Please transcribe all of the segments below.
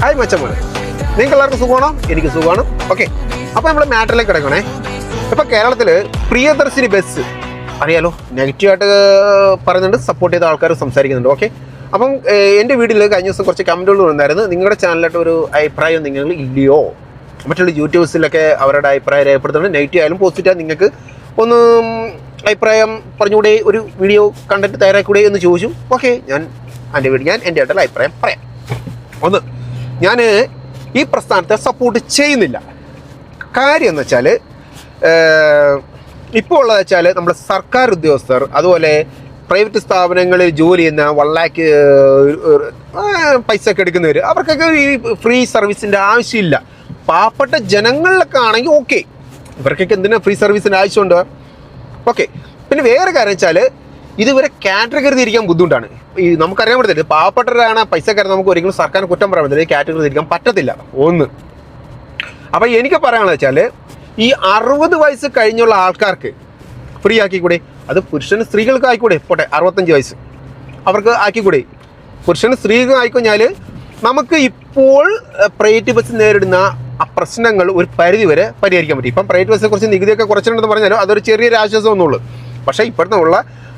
Hi മച്ചന്മാരെ, നിങ്ങൾക്ക് എല്ലാവർക്കും സുഖമാണോ? എനിക്ക് സുഖമാണ്. ഓക്കെ, അപ്പോൾ നമ്മൾ മാറ്ററിലേക്ക് കിടക്കണേ. ഇപ്പോൾ കേരളത്തിൽ പ്രിയദർശിനി ബസ് അറിയാലോ, നെഗറ്റീവായിട്ട് പറയുന്നുണ്ട്, സപ്പോർട്ട് ചെയ്ത ആൾക്കാർ സംസാരിക്കുന്നുണ്ട്. ഓക്കെ, അപ്പം എൻ്റെ വീഡിയോയിൽ കഴിഞ്ഞ ദിവസം കുറച്ച് കമൻറ്റുകൾ വന്നായിരുന്നു. നിങ്ങളുടെ ചാനലായിട്ട് ഒരു അഭിപ്രായം നിങ്ങൾ ഇല്ലയോ? മറ്റുള്ള യൂട്യൂബ്സിലൊക്കെ അവരുടെ അഭിപ്രായം രേഖപ്പെടുത്തുന്നുണ്ട്. നെഗറ്റീവ് ആയാലും പോസിറ്റീവ് നിങ്ങൾക്ക് ഒന്ന് അഭിപ്രായം പറഞ്ഞുകൂടെ, ഒരു വീഡിയോ കണ്ടന്റ് തയ്യാറാക്കൂടെ എന്ന് ചോദിച്ചു. ഓക്കെ, ഞാൻ എൻ്റെ ആയിട്ടുള്ള അഭിപ്രായം പറയാം. ഒന്ന്, ഞാൻ ഈ പ്രസ്ഥാനത്തെ സപ്പോർട്ട് ചെയ്യുന്നില്ല. കാര്യം എന്ന് വെച്ചാൽ ഇപ്പോൾ ഉള്ളത് വെച്ചാൽ നമ്മുടെ സർക്കാർ ഉദ്യോഗസ്ഥർ, അതുപോലെ പ്രൈവറ്റ് സ്ഥാപനങ്ങളിൽ ജോലി ചെയ്യുന്ന 1 lakh പൈസ ഒക്കെ എടുക്കുന്നവർ, അവർക്കൊക്കെ ഈ ഫ്രീ സർവീസിൻ്റെ ആവശ്യമില്ല. പാവപ്പെട്ട ജനങ്ങളിലൊക്കെ ആണെങ്കിൽ ഓക്കെ, ഇവർക്കൊക്കെ എന്തിനാ ഫ്രീ സർവീസിൻ്റെ ആവശ്യമുണ്ട്? ഓക്കെ. പിന്നെ വേറെ കാര്യം വെച്ചാൽ ഇതുവരെ കാറ്റഗറി തിരിക്കാൻ ബുദ്ധിമുട്ടാണ്. ഈ നമുക്കറിയാൻ പറ്റത്തില്ല, പാവപ്പെട്ടവരാണ് പൈസക്കാരൻ, നമുക്ക് ഒരിക്കലും സർക്കാരിന് കുറ്റം പറയാൻ പറ്റില്ല, കാറ്റഗറി തിരിക്കാൻ പറ്റത്തില്ല. ഒന്ന്. അപ്പോൾ എനിക്ക് പറയാനുള്ളത് വെച്ചാൽ ഈ 60 വയസ്സ് കഴിഞ്ഞുള്ള ആൾക്കാർക്ക് ഫ്രീ ആക്കിക്കൂടെ? അത് പുരുഷന് സ്ത്രീകൾക്ക് ആയിക്കൂടെ? പോട്ടെ, 65 വയസ്സ് അവർക്ക് ആക്കിക്കൂടെ? പുരുഷന് സ്ത്രീകൾക്ക് ആയിക്കഴിഞ്ഞാൽ നമുക്ക് ഇപ്പോൾ പ്രൈവറ്റ് ബസ് നേരിടുന്ന ആ പ്രശ്നങ്ങൾ ഒരു പരിധി വരെ പരിഹരിക്കാൻ പറ്റും. ഇപ്പം പ്രൈവറ്റ് ബസ്സിനെ കുറിച്ച് നികുതിയൊക്കെ കുറച്ചിട്ടുണ്ടെന്ന് പറഞ്ഞാലും അതൊരു ചെറിയൊരു ആശ്വാസം ഒന്നുള്ളൂ. പക്ഷേ ഇപ്പോഴത്തെ ഉള്ള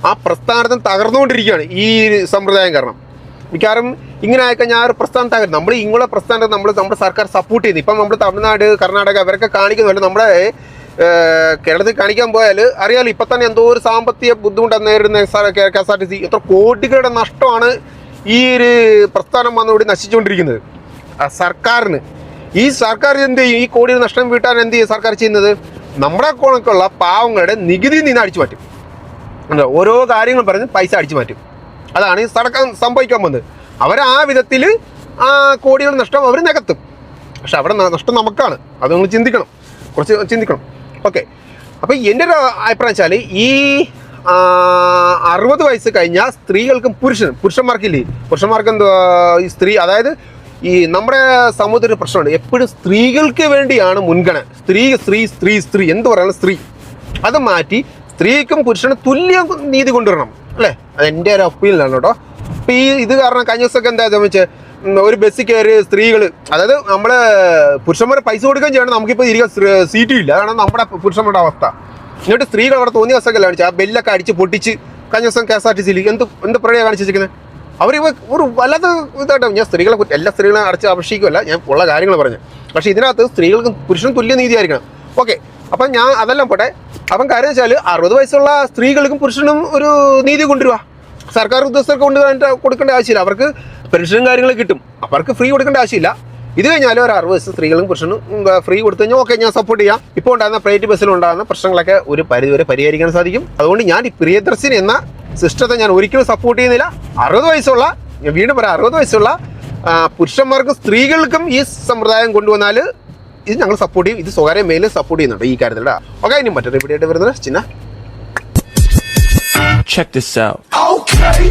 ആ പ്രസ്ഥാനത്തിന് തകർന്നുകൊണ്ടിരിക്കുകയാണ് ഈ സമ്പ്രദായം കാരണം. മിക്കവാറും ഇങ്ങനെ ആയിക്കഴിഞ്ഞാൽ ആ ഒരു പ്രസ്ഥാനം തകരും. നമ്മൾ ഇങ്ങനെയുള്ള പ്രസ്ഥാനത്തെ നമ്മുടെ സർക്കാർ സപ്പോർട്ട് ചെയ്യുന്നു. ഇപ്പം നമ്മൾ തമിഴ്നാട്, കർണാടക അവരൊക്കെ കാണിക്കുന്നുണ്ട്. നമ്മുടെ കേരളത്തിൽ കാണിക്കാൻ പോയാൽ അറിയാലോ, ഇപ്പം തന്നെ എന്തോ ഒരു സാമ്പത്തിക ബുദ്ധിമുട്ടാണ് നേരിടുന്ന KSRTC. എത്ര കോടികളുടെ നഷ്ടമാണ് ഈ ഒരു പ്രസ്ഥാനം വന്നുകൂടി നശിച്ചുകൊണ്ടിരിക്കുന്നത് സർക്കാരിന്. ഈ സർക്കാർ എന്ത് ചെയ്യും? ഈ കോടിയുടെ നഷ്ടം വീട്ടാൻ എന്ത് ചെയ്യും സർക്കാർ ചെയ്യുന്നത്? നമ്മുടെ കണക്കുള്ള പാവങ്ങളുടെ നികുതിയിൽ നിന്ന് അടിച്ചു മാറ്റും. ഓരോ കാര്യങ്ങളും പറഞ്ഞ് പൈസ അടിച്ചു മാറ്റും. അതാണ് ഈ സംഭവിക്കാൻ പോകുന്നത്. അവർ ആ വിധത്തിൽ ആ കോടികളുടെ നഷ്ടം അവർ നികത്തും. പക്ഷെ അവിടെ നഷ്ടം നമുക്കാണ്. അത് നിങ്ങൾ ചിന്തിക്കണം, കുറച്ച് ചിന്തിക്കണം. ഓക്കെ, അപ്പോൾ എൻ്റെ ഒരു അഭിപ്രായം വെച്ചാൽ ഈ 60 വയസ്സ് കഴിഞ്ഞാൽ സ്ത്രീകൾക്കും പുരുഷന്മാർക്കില്ലേ, പുരുഷന്മാർക്ക് എന്തുവാ ഈ സ്ത്രീ, അതായത് ഈ നമ്മുടെ സമൂഹത്തിൽ ഒരു പ്രശ്നമുണ്ട്, എപ്പോഴും സ്ത്രീകൾക്ക് വേണ്ടിയാണ് മുൻഗണന. സ്ത്രീ എന്ത് പറയുന്നത്? സ്ത്രീ അത് മാറ്റി സ്ത്രീക്കും പുരുഷനും തുല്യ നീതി കൊണ്ടുവരണം അല്ലേ? അത് എൻ്റെ ഒരു ഒപ്പീനിയനാണ് കേട്ടോ. അപ്പോൾ ഇത് കാരണം കഴിഞ്ഞ ദിവസമൊക്കെ എന്താ സംബന്ധിച്ച് ഒരു ബസ്സിൽ കയറി സ്ത്രീകൾ, അതായത് നമ്മൾ പുരുഷന്മാരെ പൈസ കൊടുക്കുകയും ചെയ്യണം, നമുക്കിപ്പോൾ ഇരിക്കാൻ സീറ്റും ഇല്ല. അതാണ് നമ്മുടെ പുരുഷന്മാരുടെ അവസ്ഥ. എന്നിട്ട് സ്ത്രീകൾ അവിടെ തോന്നിയ ദിവസമൊക്കെ കാണിച്ചു, ആ ബെല്ലൊക്കെ അടിച്ച് പൊട്ടിച്ച് കഴിഞ്ഞ ദിവസം KSRTCയിൽ എന്ത് പ്രളയം കാണിച്ചു വെച്ചിരിക്കുന്നത്? അവർ ഒരു വല്ലാത്ത ഇതായിട്ട്, ഞാൻ സ്ത്രീകളെ എല്ലാ സ്ത്രീകളെ അടച്ച് അപേക്ഷിക്കുമല്ല, ഞാൻ ഉള്ള കാര്യങ്ങൾ പറഞ്ഞു. പക്ഷേ ഇതിനകത്ത് സ്ത്രീകൾക്കും പുരുഷനും തുല്യ നീതി ആയിരിക്കണം. ഓക്കെ, അപ്പം ഞാൻ അതെല്ലാം പോട്ടെ. അപ്പം കാര്യം വെച്ചാൽ 60 വയസ്സുള്ള സ്ത്രീകൾക്കും പുരുഷനും ഒരു നീതി കൊണ്ടുവരിക. സർക്കാർ ഉദ്യോഗസ്ഥർക്ക് കൊടുക്കേണ്ട ആവശ്യമില്ല. അവർക്ക് പെൻഷനും കാര്യങ്ങളും കിട്ടും, അവർക്ക് ഫ്രീ കൊടുക്കേണ്ട ആവശ്യമില്ല. ഇത് കഴിഞ്ഞാലും ഒരു 60 വയസ്സ് സ്ത്രീകളും പുരുഷനും ഫ്രീ കൊടുത്തു കഴിഞ്ഞാൽ ഓക്കെ, ഞാൻ സപ്പോർട്ട് ചെയ്യാം. ഇപ്പോൾ ഉണ്ടാകുന്ന പ്രൈവറ്റ് ബസ്സിലുണ്ടാകുന്ന പ്രശ്നങ്ങളൊക്കെ ഒരു പരിധിവരെ പരിഹരിക്കാൻ സാധിക്കും. അതുകൊണ്ട് ഞാൻ ഈ പ്രിയദർശിനി എന്ന സിസ്റ്റത്തെ ഞാൻ ഒരിക്കലും സപ്പോർട്ട് ചെയ്യുന്നില്ല. 60 വയസ്സുള്ള, ഞാൻ വീണ്ടും പറയാം, 60 വയസ്സുള്ള പുരുഷന്മാർക്കും സ്ത്രീകൾക്കും ഈ സമ്പ്രദായം കൊണ്ടുവന്നാൽ ഇത് ഞങ്ങൾ സപ്പോർട്ട് ചെയ്യും. ഇത് സ്വകാര്യ മേലിൽ സപ്പോർട്ട് ചെയ്യുന്നുണ്ട് ഈ കാര്യത്തിൽ. ഓക്കെ, ഇനി മറ്റൊരു വീഡിയോ ആയിട്ട് വരുന്നത് ചിന്ന. Check this out. Okay.